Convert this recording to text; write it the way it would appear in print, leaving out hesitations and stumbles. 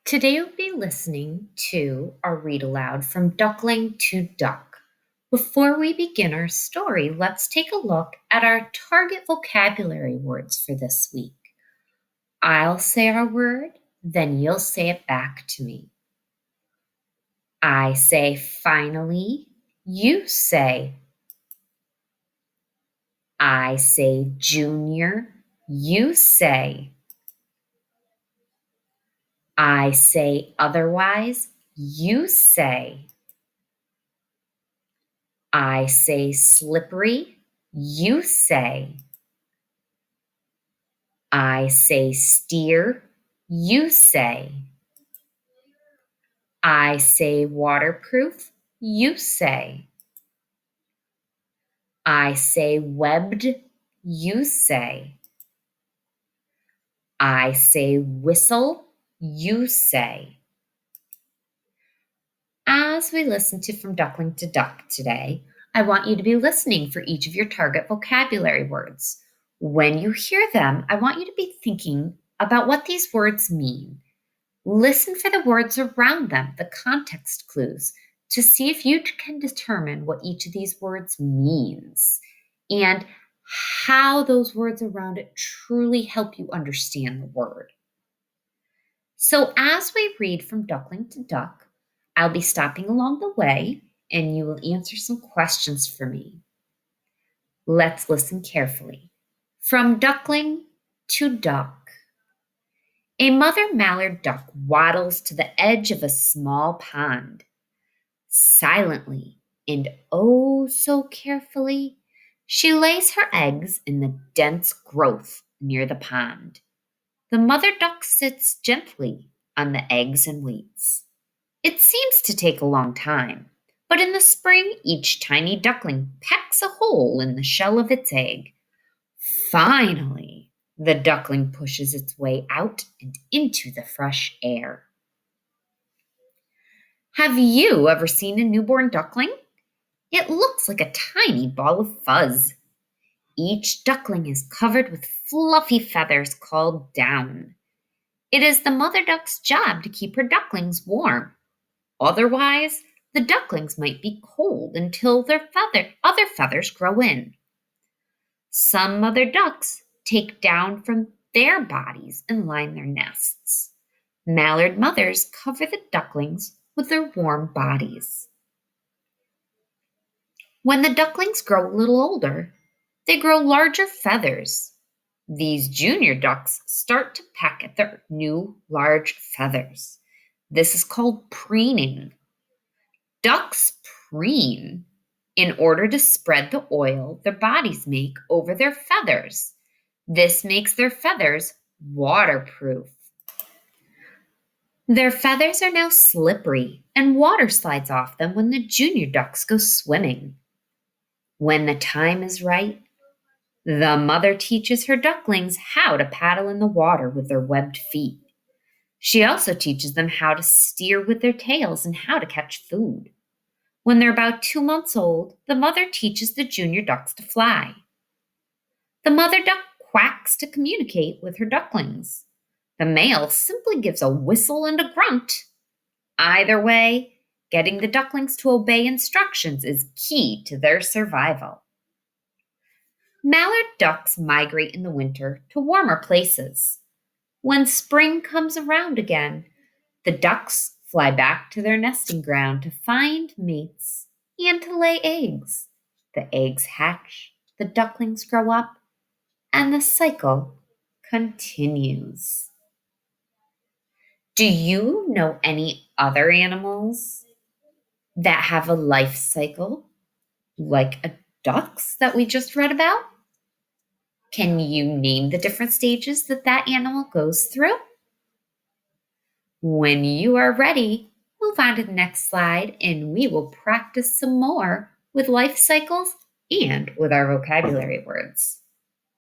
Today we'll be listening to our read aloud from Duckling to Duck. Before we begin our story, let's take a look at our target vocabulary words for this week. I'll say our word, then you'll say it back to me. I say finally, you say. I say junior, you say. I say otherwise, you say. I say slippery, you say. I say steer, you say. I say waterproof, you say. I say webbed, you say. I say whistle, you say. As we listen to From Duckling to Duck today, I want you to be listening for each of your target vocabulary words. When you hear them, I want you to be thinking about what these words mean. Listen for the words around them, the context clues, to see if you can determine what each of these words means and how those words around it truly help you understand the word. So, as we read From Duckling to Duck, I'll be stopping along the way and you will answer some questions for me. Let's listen carefully. From Duckling to Duck. A mother mallard duck waddles to the edge of a small pond. Silently and oh so carefully, she lays her eggs in the dense growth near the pond. The mother duck sits gently on the eggs and waits. It seems to take a long time, but in the spring each tiny duckling pecks a hole in the shell of its egg. Finally, the duckling pushes its way out and into the fresh air. Have you ever seen a newborn duckling? It looks like a tiny ball of fuzz. Each duckling is covered with fluffy feathers called down. It is the mother duck's job to keep her ducklings warm. Otherwise, the ducklings might be cold until their other feathers grow in. Some mother ducks take down from their bodies and line their nests. Mallard mothers cover the ducklings with their warm bodies. When the ducklings grow a little older, they grow larger feathers. These junior ducks start to peck at their new large feathers. This is called preening. Ducks preen in order to spread the oil their bodies make over their feathers. This makes their feathers waterproof. Their feathers are now slippery and water slides off them when the junior ducks go swimming. When the time is right, the mother teaches her ducklings how to paddle in the water with their webbed feet. She also teaches them how to steer with their tails and how to catch food. When they're about 2 months old, the mother teaches the junior ducks to fly. The mother duck quacks to communicate with her ducklings. The male simply gives a whistle and a grunt. Either way, getting the ducklings to obey instructions is key to their survival. Mallard ducks migrate in the winter to warmer places. When spring comes around again, the ducks fly back to their nesting ground to find mates and to lay eggs. The eggs hatch, the ducklings grow up, and the cycle continues. Do you know any other animals that have a life cycle like a duck's that we just read about? Can you name the different stages that that animal goes through? When you are ready, move on to the next slide and we will practice some more with life cycles and with our vocabulary words.